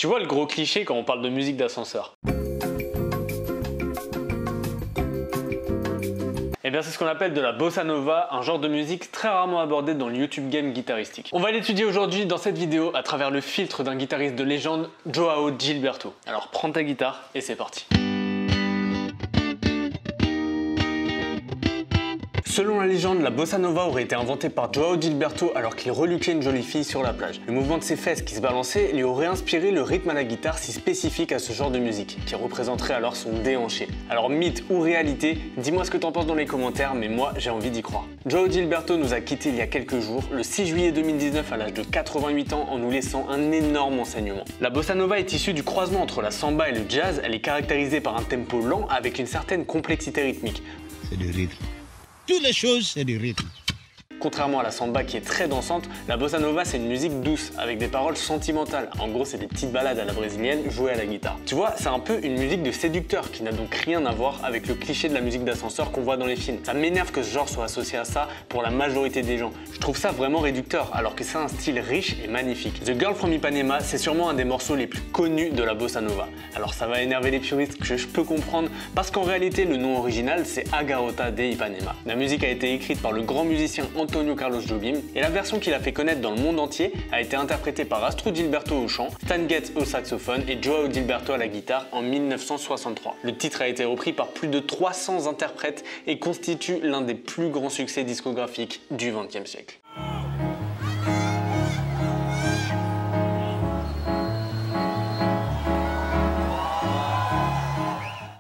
Tu vois le gros cliché quand on parle de musique d'ascenseur? Eh bien, c'est ce qu'on appelle de la bossa nova, un genre de musique très rarement abordé dans le YouTube game guitaristique. On va l'étudier aujourd'hui dans cette vidéo à travers le filtre d'un guitariste de légende, Joao Gilberto. Alors prends ta guitare et c'est parti. Selon la légende, la bossa nova aurait été inventée par Joao Gilberto alors qu'il reluquait une jolie fille sur la plage. Le mouvement de ses fesses qui se balançaient lui aurait inspiré le rythme à la guitare si spécifique à ce genre de musique, qui représenterait alors son déhanché. Alors mythe ou réalité, dis-moi ce que t'en penses dans les commentaires, mais moi j'ai envie d'y croire. Joao Gilberto nous a quittés il y a quelques jours, le 6 juillet 2019 à l'âge de 88 ans en nous laissant un énorme enseignement. La bossa nova est issue du croisement entre la samba et le jazz, elle est caractérisée par un tempo lent avec une certaine complexité rythmique. C'est du rythme. Toutes les choses, c'est du rythme. Contrairement à la samba qui est très dansante, la bossa nova c'est une musique douce, avec des paroles sentimentales. En gros c'est des petites balades à la brésilienne jouées à la guitare. Tu vois, c'est un peu une musique de séducteur qui n'a donc rien à voir avec le cliché de la musique d'ascenseur qu'on voit dans les films. Ça m'énerve que ce genre soit associé à ça pour la majorité des gens. Je trouve ça vraiment réducteur, alors que c'est un style riche et magnifique. The Girl from Ipanema, c'est sûrement un des morceaux les plus connus de la bossa nova. Alors ça va énerver les puristes que je peux comprendre, parce qu'en réalité le nom original c'est A Garota de Ipanema. La musique a été écrite par le grand musicien Antonio Carlos Jobim et la version qu'il a fait connaître dans le monde entier a été interprétée par Astrud Gilberto au chant, Stan Getz au saxophone et Joao Gilberto à la guitare en 1963. Le titre a été repris par plus de 300 interprètes et constitue l'un des plus grands succès discographiques du XXe siècle.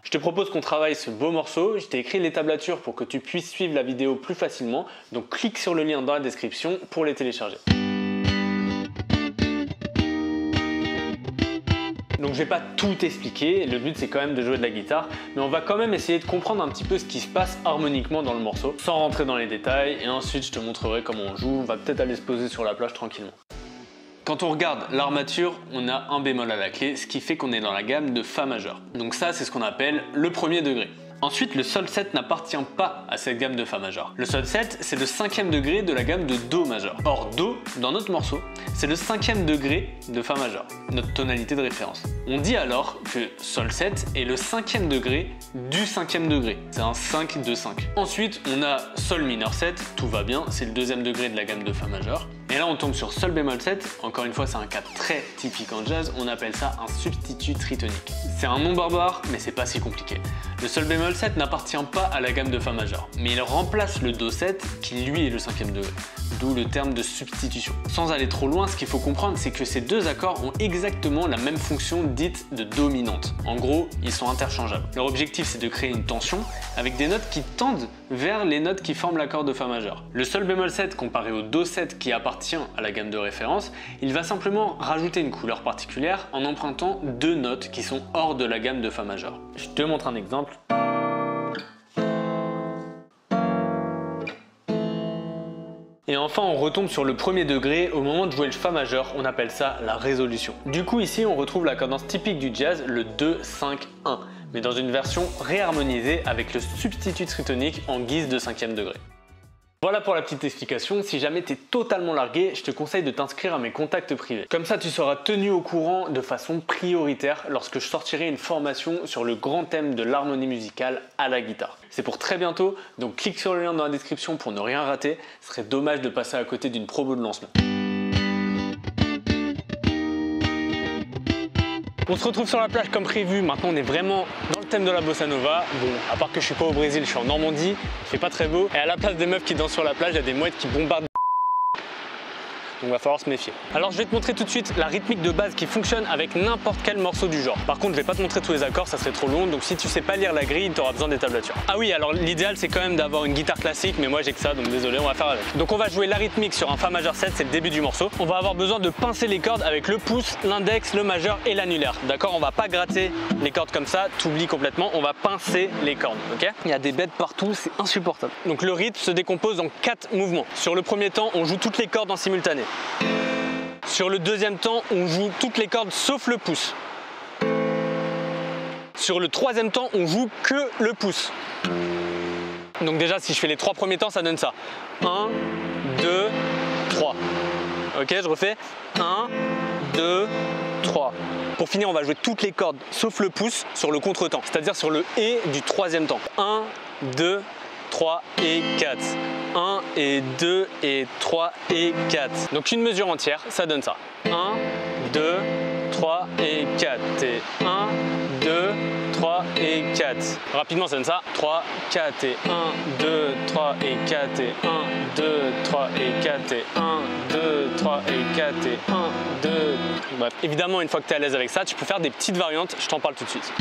Je te propose qu'on travaille ce beau morceau. Je t'ai écrit les tablatures pour que tu puisses suivre la vidéo plus facilement. Donc clique sur le lien dans la description pour les télécharger. Donc je vais pas tout expliquer, le but c'est quand même de jouer de la guitare, mais on va quand même essayer de comprendre un petit peu ce qui se passe harmoniquement dans le morceau, sans rentrer dans les détails, et ensuite je te montrerai comment on joue. On va peut-être aller se poser sur la plage tranquillement. Quand on regarde l'armature, on a un bémol à la clé, ce qui fait qu'on est dans la gamme de Fa majeur. Donc ça, c'est ce qu'on appelle le premier degré. Ensuite, le Sol 7 n'appartient pas à cette gamme de Fa majeur. Le Sol 7, c'est le 5e degré de la gamme de Do majeur. Or, Do, dans notre morceau, c'est le 5e degré de Fa majeur, notre tonalité de référence. On dit alors que Sol 7 est le 5e degré du 5e degré. C'est un 5 de 5. Ensuite, on a Sol mineur 7, tout va bien, c'est le 2e degré de la gamme de Fa majeur. Et là, on tombe sur Sol bémol 7. Encore une fois, c'est un cas très typique en jazz. On appelle ça un substitut tritonique. C'est un nom barbare, mais c'est pas si compliqué. Le Sol bémol 7 n'appartient pas à la gamme de Fa majeur, mais il remplace le Do 7, qui lui est le 5e degré. D'où le terme de substitution. Sans aller trop loin, ce qu'il faut comprendre, c'est que ces deux accords ont exactement la même fonction dite de dominante. En gros, ils sont interchangeables. Leur objectif, c'est de créer une tension avec des notes qui tendent vers les notes qui forment l'accord de Fa majeur. Le Sol bémol 7 comparé au Do 7 qui appartient à la gamme de référence, il va simplement rajouter une couleur particulière en empruntant deux notes qui sont hors de la gamme de Fa majeur. Je te montre un exemple. Et enfin, on retombe sur le premier degré. Au moment de jouer le Fa majeur, on appelle ça la résolution. Du coup, ici, on retrouve la cadence typique du jazz, le 2-5-1, mais dans une version réharmonisée avec le substitut tritonique en guise de 5e degré. Voilà pour la petite explication. Si jamais tu es totalement largué, je te conseille de t'inscrire à mes contacts privés. Comme ça, tu seras tenu au courant de façon prioritaire lorsque je sortirai une formation sur le grand thème de l'harmonie musicale à la guitare. C'est pour très bientôt, donc clique sur le lien dans la description pour ne rien rater. Ce serait dommage de passer à côté d'une promo de lancement. On se retrouve sur la plage comme prévu. Maintenant, on est vraiment dans le thème de la bossa nova. Bon, à part que je suis pas au Brésil, je suis en Normandie, il fait pas très beau. Et à la place des meufs qui dansent sur la plage, il y a des mouettes qui bombardent. Donc il va falloir se méfier. Alors je vais te montrer tout de suite la rythmique de base qui fonctionne avec n'importe quel morceau du genre. Par contre, je vais pas te montrer tous les accords, ça serait trop long. Donc si tu sais pas lire la grille, tu auras besoin des tablatures. Ah oui, alors l'idéal c'est quand même d'avoir une guitare classique, mais moi j'ai que ça, donc désolé, on va faire avec. Donc on va jouer la rythmique sur un Fa majeur 7, c'est le début du morceau. On va avoir besoin de pincer les cordes avec le pouce, l'index, le majeur et l'annulaire. D'accord, on va pas gratter les cordes comme ça, t'oublies complètement, on va pincer les cordes, ok? Il y a des bêtes partout, c'est insupportable. Donc le rythme se décompose en 4 mouvements. Sur le premier temps, on joue toutes les cordes en simultané. Sur le deuxième temps, on joue toutes les cordes sauf le pouce. Sur le troisième temps, on joue que le pouce. Donc déjà, si je fais les 3 premiers temps, ça donne ça. 1, 2, 3. Ok, je refais. 1, 2, 3. 3. Pour finir, on va jouer toutes les cordes sauf le pouce sur le contre-temps, c'est-à-dire sur le et du troisième temps. 1, 2, 3 et 4. 1 et 2 et 3 et 4. Donc une mesure entière, ça donne ça. 1, 2, 3 et 4. Et 1, 2, 3 et 4. Rapidement, ça donne ça. 3, 4 et 1, 2, 3 et 4 et 1, 2, 3 et 4 et 1, 2, 3 et 4 et 1, 2. Bref, évidemment, une fois que tu es à l'aise avec ça, tu peux faire des petites variantes. Je t'en parle tout de suite.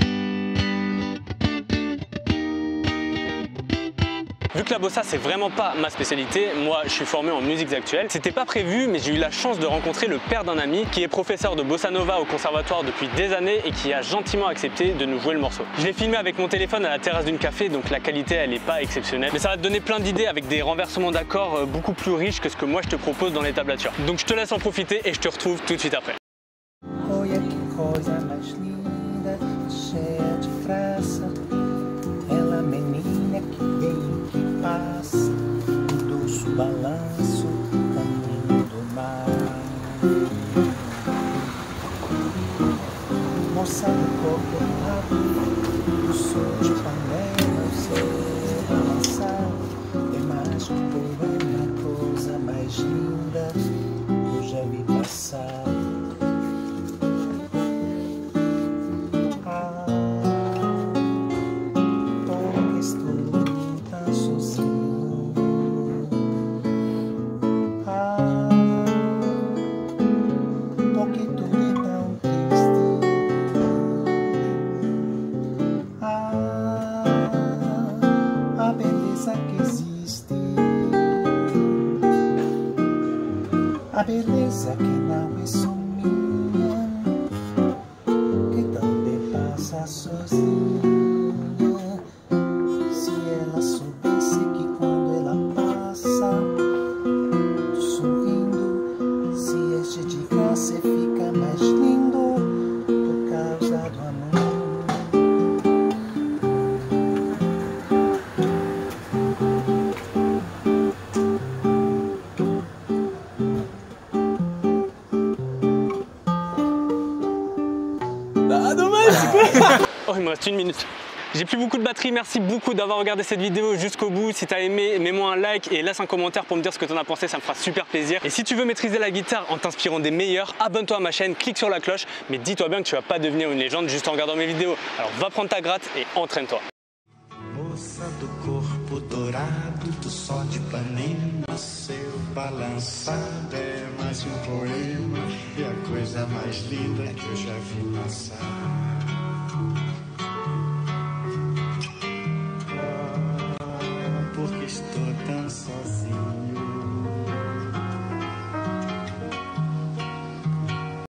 Vu que la bossa c'est vraiment pas ma spécialité, moi je suis formé en musiques actuelles, c'était pas prévu mais j'ai eu la chance de rencontrer le père d'un ami qui est professeur de bossa nova au conservatoire depuis des années et qui a gentiment accepté de nous jouer le morceau. Je l'ai filmé avec mon téléphone à la terrasse d'une café donc la qualité elle est pas exceptionnelle mais ça va te donner plein d'idées avec des renversements d'accords beaucoup plus riches que ce que moi je te propose dans les tablatures. Donc je te laisse en profiter et je te retrouve tout de suite après. Balanço, caminho do mar. Moça do corpo rápido, do sol de panela, o seu balançar. É mais que um poema, coisa mais linda que eu já vi passar. Porque estou tão sozinho. A beleza que não é só minha, que também passa sozinha. Se ela soubesse que quando ela passa, tô sorrindo, se este de graça fica mais lindo por causa do amor. Oh, il me reste une minute. J'ai plus beaucoup de batterie, merci beaucoup d'avoir regardé cette vidéo jusqu'au bout. Si t'as aimé, mets-moi un like et laisse un commentaire pour me dire ce que t'en as pensé, ça me fera super plaisir. Et si tu veux maîtriser la guitare en t'inspirant des meilleurs, abonne-toi à ma chaîne, clique sur la cloche, mais dis-toi bien que tu vas pas devenir une légende juste en regardant mes vidéos. Alors va prendre ta gratte et entraîne-toi. Moça do corpo dourado, do sol de Ipanema, seu balançado é mais um poema, é a coisa mais linda que eu já vi passar.